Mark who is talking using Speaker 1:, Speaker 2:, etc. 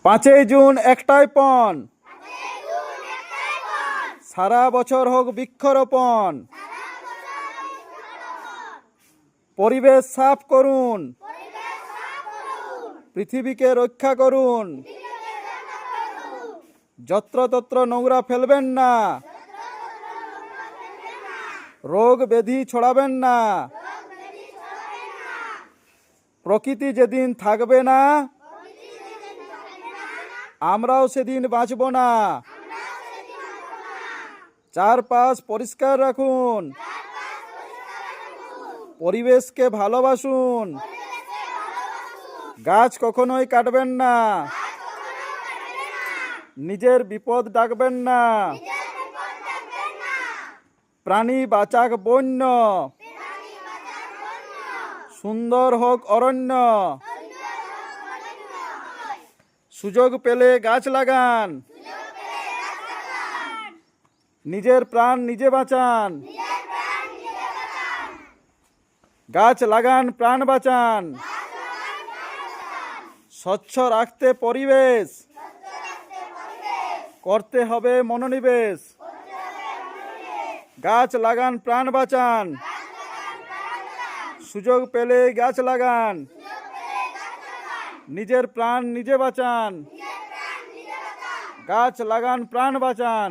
Speaker 1: 5ই June একটাই পণ, সারা বছর হোক বৃক্ষরোপণ। পরিবেশ সাফ করুন, পৃথিবীকে রক্ষা করুন। যত্রতত্র নোংরা ফেলবেন না, রোগ ব্যাধি ছড়াবেন না। প্রকৃতি যেদিন থাকবে না, আমরাও সেদিন বাঁচব না। চারপাশ পরিষ্কার রাখুন, পরিবেশকে ভালোবাসুন। গাছ কখনোই কাটবেন না, নিজের বিপদ ডাকবেন না। প্রাণী বাঁচাক বন্য, সুন্দর হোক অরণ্য। সুযোগ পেলে গাছ লাগান, নিজের প্রাণ নিজে বাঁচান। গাছ লাগান, প্রাণ বাঁচান। স্বচ্ছ রাখতে পরিবেশ, করতে হবে মনোনিবেশ। গাছ লাগান, প্রাণ বাঁচান। সুযোগ পেলে গাছ লাগান, নিজের প্রাণ নিজে বাঁচান। গাছ লাগান, প্রাণ বাঁচান।